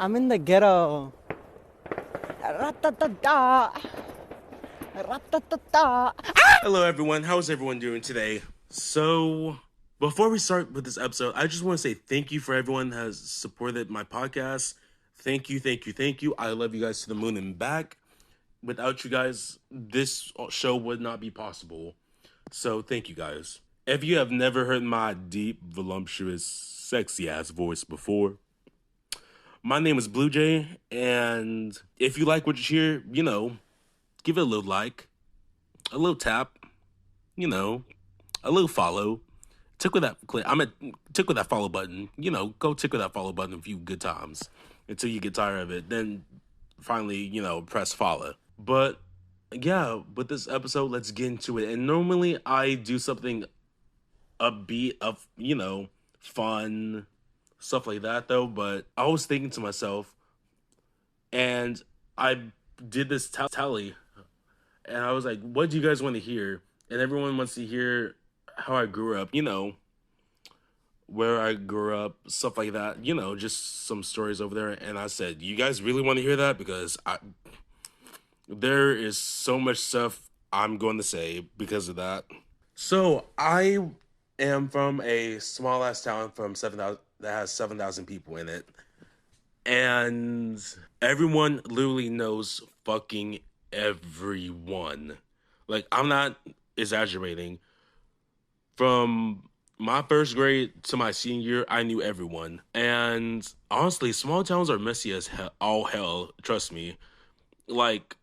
I'm in the ghetto. Ra-ta-ta-ta. Ra-ta-ta-ta. Hello everyone, how's everyone doing today? So, before we start with this episode, I just want to say thank you for everyone that has supported my podcast. Thank you, thank you, thank you. I love you guys to the moon and back. Without you guys, this show would not be possible. So, thank you guys. If you have never heard my deep, voluptuous, sexy ass voice before, my name is Blue Jay, and if you like what you hear, give it a little like, a little tap, a little follow. Tickle that follow button. Go tickle that follow button a few good times until you get tired of it. Then finally, press follow. But yeah, with this episode, let's get into it. And normally I do something upbeat of, fun, stuff like that though. But I was thinking to myself, and I did this tally, and I was like, what do you guys want to hear? And everyone wants to hear how I grew up, where I grew up, stuff like that, just some stories over there. And I said, you guys really want to hear that? Because there is so much stuff I'm going to say because of that. So I am from a small ass town from 7,000 that has 7,000 people in it. And everyone literally knows fucking everyone. Like, I'm not exaggerating. From my first grade to my senior year, I knew everyone. And honestly, small towns are messy as hell, all hell, trust me. Like,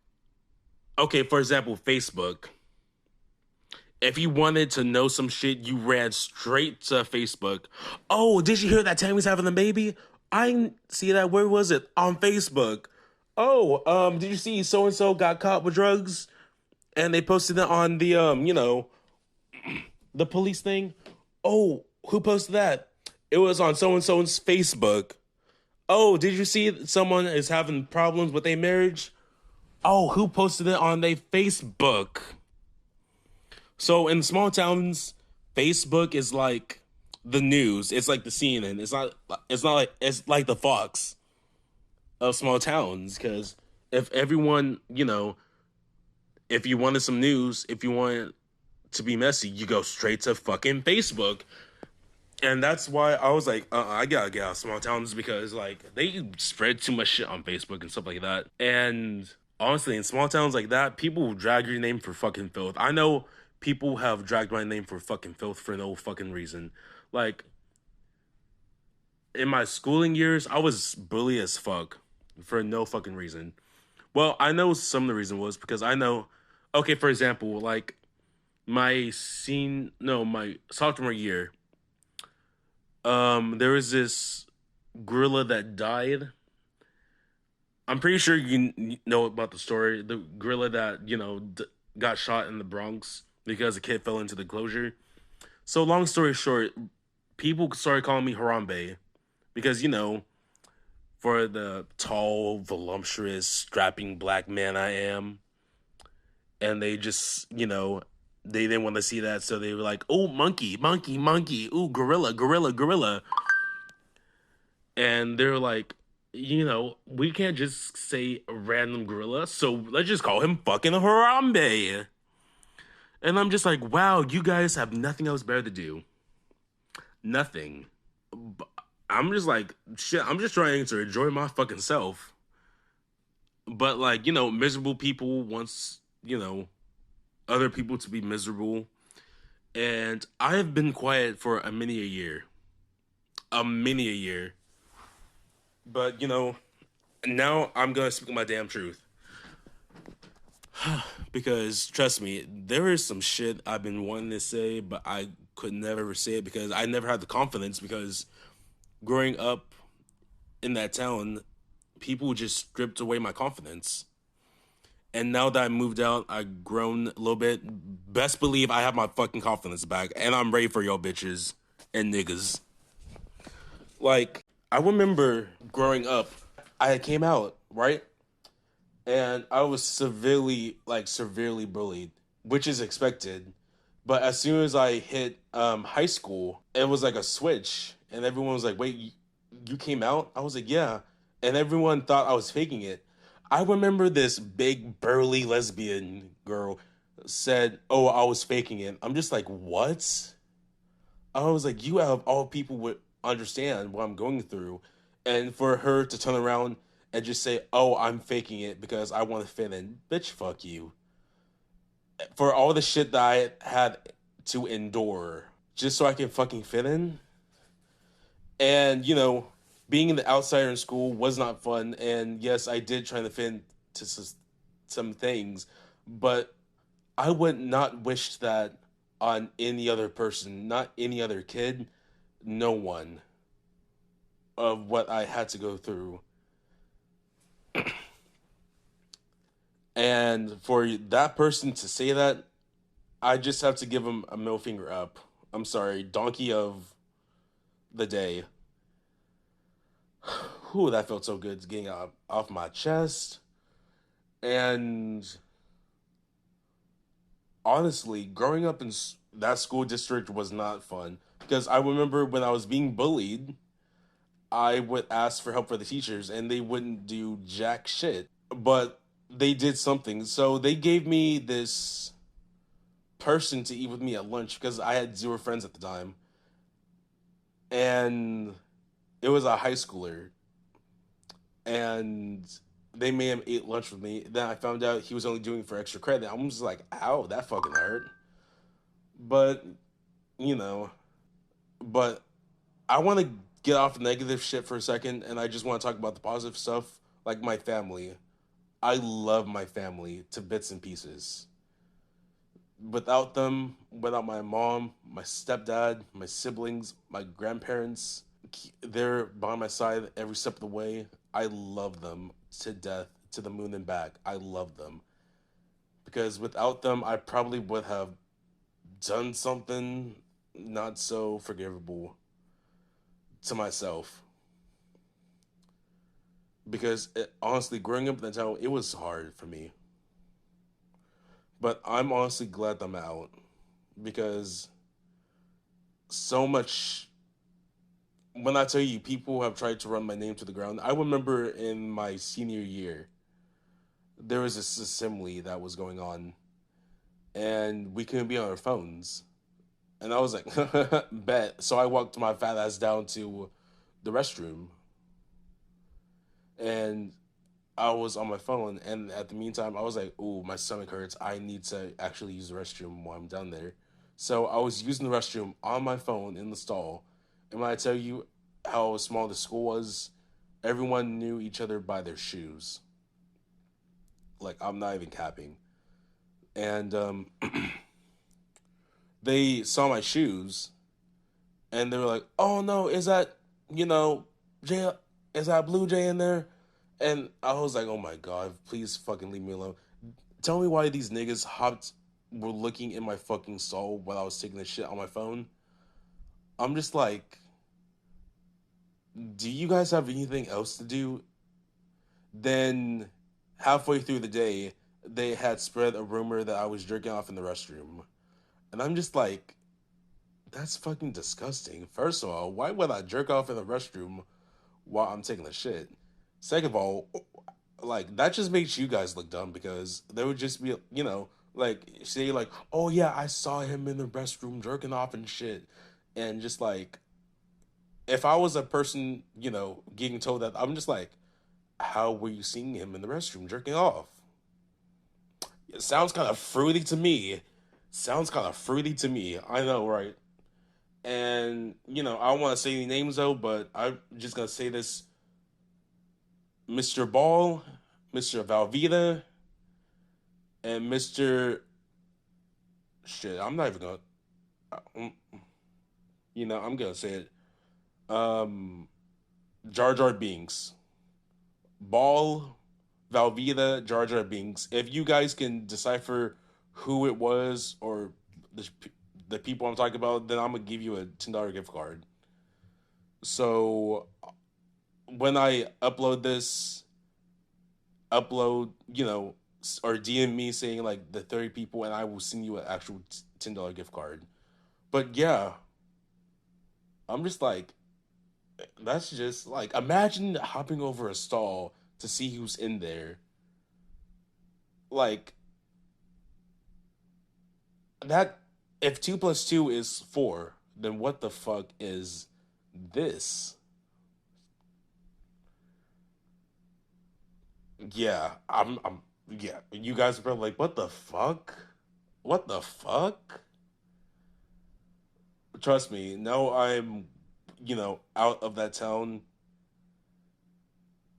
okay, for example, Facebook. If you wanted to know some shit, you ran straight to Facebook. Oh, did you hear that Tammy's having a baby? I didn't see that. Where was it? On Facebook. Oh, did you see so-and-so got caught with drugs? And they posted it on the, the police thing. Oh, who posted that? It was on so-and-so's Facebook. Oh, did you see someone is having problems with their marriage? Oh, who posted it on their Facebook? So in small towns, Facebook is like the news. It's like the CNN. It's like the Fox of small towns. Because if everyone, if you wanted some news, if you wanted to be messy, you go straight to fucking Facebook. And that's why I was like, I gotta get out of small towns, because like they spread too much shit on Facebook and stuff like that. And honestly, in small towns like that, people will drag your name for fucking filth. I know people have dragged my name for fucking filth for no fucking reason. Like, in my schooling years, I was bully as fuck for no fucking reason. Well, I know some of the reason was because I know, okay, for example, like, my sophomore year, there was this gorilla that died. I'm pretty sure you know about the story. The gorilla that, got shot in the Bronx because a kid fell into the closure. So long story short, people started calling me Harambe because, for the tall, voluptuous, strapping black man I am. And they just, they didn't want to see that, so they were like, oh, monkey, monkey, monkey, ooh, gorilla, gorilla, gorilla. And they're like, we can't just say a random gorilla, so let's just call him fucking Harambe. And I'm just like, wow, you guys have nothing else better to do. Nothing. I'm just like, shit, I'm just trying to enjoy my fucking self. But like, miserable people wants, other people to be miserable. And I have been quiet for a many a year. But, now I'm going to speak my damn truth. Because, trust me, there is some shit I've been wanting to say, but I could never say it because I never had the confidence, because growing up in that town, people just stripped away my confidence. And now that I moved out, I've grown a little bit. Best believe I have my fucking confidence back. And I'm ready for y'all bitches and niggas. Like, I remember growing up, I came out, right? And I was severely bullied, which is expected. But as soon as I hit high school, it was like a switch. And everyone was like, wait, you came out? I was like, yeah. and everyone thought I was faking it. I remember this big burly lesbian girl said, "Oh, I was faking it." I'm just like, "What?" I was like, "You out of all people would understand what I'm going through." And for her to turn around and just say, "Oh, I'm faking it because I want to fit in." Bitch, fuck you. For all the shit that I had to endure just so I can fucking fit in. And, being the outsider in school was not fun. And yes, I did try to fit into some things, but I would not wish that on any other person, not any other kid, no one of what I had to go through. And for that person to say that, I just have to give him a middle finger up. I'm sorry, donkey of the day. Whew, that felt so good getting off my chest. And honestly, growing up in that school district was not fun because I remember when I was being bullied, I would ask for help for the teachers and they wouldn't do jack shit. But they did something. So they gave me this person to eat with me at lunch because I had zero friends at the time. And it was a high schooler. And they made him eat lunch with me. Then I found out he was only doing it for extra credit. I was just like, ow, that fucking hurt. But, you know, but I want to get off negative shit for a second and I just want to talk about the positive stuff, like my family. I love my family to bits and pieces. Without them, without my mom, my stepdad, my siblings, my grandparents, they're by my side every step of the way. I love them to death, to the moon and back. I love them. Because without them, I probably would have done something not so forgivable to myself. Because honestly, growing up in the town, it was hard for me. But I'm honestly glad I'm out because so much. When I tell you, people have tried to run my name to the ground. I remember in my senior year, there was this assembly that was going on, and we couldn't be on our phones. And I was like, bet. So I walked my fat ass down to the restroom, and I was on my phone, and at the meantime, I was like, "Ooh, my stomach hurts. I need to actually use the restroom while I'm down there." So I was using the restroom on my phone in the stall, and when I tell you how small the school was, everyone knew each other by their shoes. Like I'm not even capping, and they saw my shoes, and they were like, "Oh no, is that you know, Jay? Is that Blue Jay in there?" And I was like, "Oh my god, please fucking leave me alone." Tell me why these niggas hopped were looking in my fucking stall while I was taking the shit on my phone. I'm just like, do you guys have anything else to do? Then halfway through the day, they had spread a rumor that I was jerking off in the restroom. And I'm just like, that's fucking disgusting. First of all, why would I jerk off in the restroom while I'm taking a shit? Second of all, like that just makes you guys look dumb because there would just be, like say like, oh yeah, I saw him in the restroom jerking off and shit, and just like if I was a person, getting told that, I'm just like, how were you seeing him in the restroom jerking off? It sounds kind of fruity to me. Sounds kind of fruity to me. I know, right? And I don't want to say any names though, but I'm just gonna say this: Mr. Ball, Mr. Valvita, and Mr. Shit. I'm not even gonna. um, I'm gonna say it. Um, Jar Jar Binks, Ball, Valvita, Jar Jar Binks. If you guys can decipher who it was or the the people I'm talking about, then I'm gonna give you a $10 gift card. So when I upload this, or DM me saying like the 30 people, and I will send you an actual $10 gift card. But yeah, I'm just like, That's just like, imagine hopping over a stall to see who's in there. Like that. If 2 plus 2 is 4, then what the fuck is this? Yeah, yeah. You guys are probably like, what the fuck? What the fuck? Trust me, now I'm, out of that town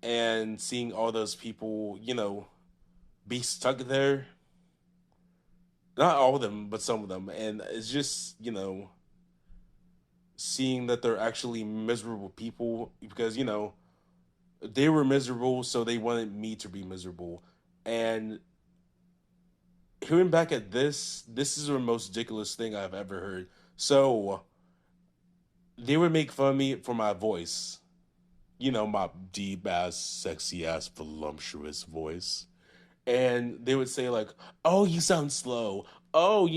and seeing all those people, be stuck there. Not all of them, but some of them. And it's just, seeing that they're actually miserable people because, they were miserable, so they wanted me to be miserable. And hearing back at this is the most ridiculous thing I've ever heard. So they would make fun of me for my voice, my deep ass, sexy ass, voluptuous voice. And they would say, like, oh, you sound slow. Oh,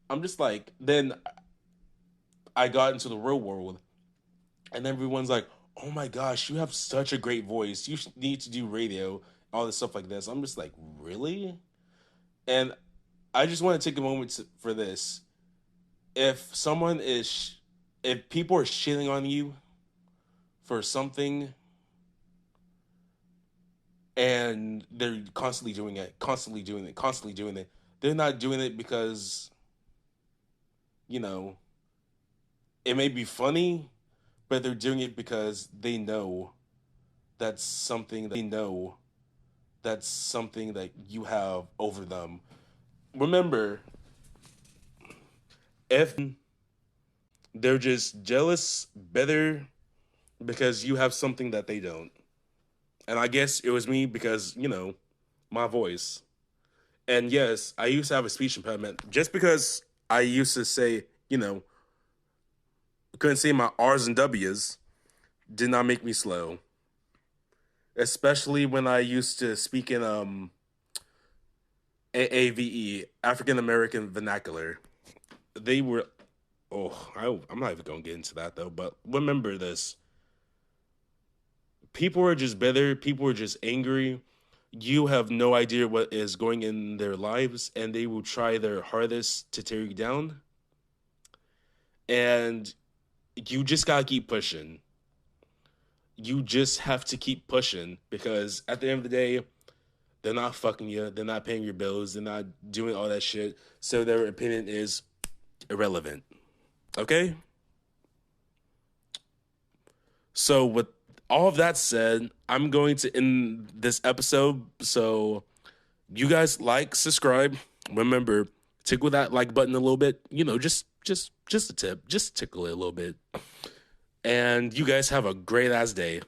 I'm just like, then I got into the real world, and everyone's like, oh my gosh, you have such a great voice. You need to do radio, all this stuff like this. I'm just like, really? And I just want to take a moment for this. If someone is, if people are shitting on you for something and they're constantly doing it, constantly doing it, constantly doing it, they're not doing it because, you know, it may be funny, but they're doing it because they know that's something that you have over them. Remember, if they're just jealous, bitter, because you have something that they don't. And I guess it was me because, my voice. And yes, I used to have a speech impediment just because I used to say, couldn't say my R's and W's did not make me slow. Especially when I used to speak in AAVE, African American vernacular. They were I'm not even gonna get into that though, but remember this. People are just bitter, people are just angry. You have no idea what is going in their lives, and they will try their hardest to tear you down. And you just gotta keep pushing. You just have to keep pushing because at the end of the day, they're not fucking you, they're not paying your bills, they're not doing all that shit. So their opinion is irrelevant. Okay? So with all of that said, I'm going to end this episode. So you guys like, subscribe. Remember, tickle that like button a little bit. Just a tip. Just tickle it a little bit. And you guys have a great ass day.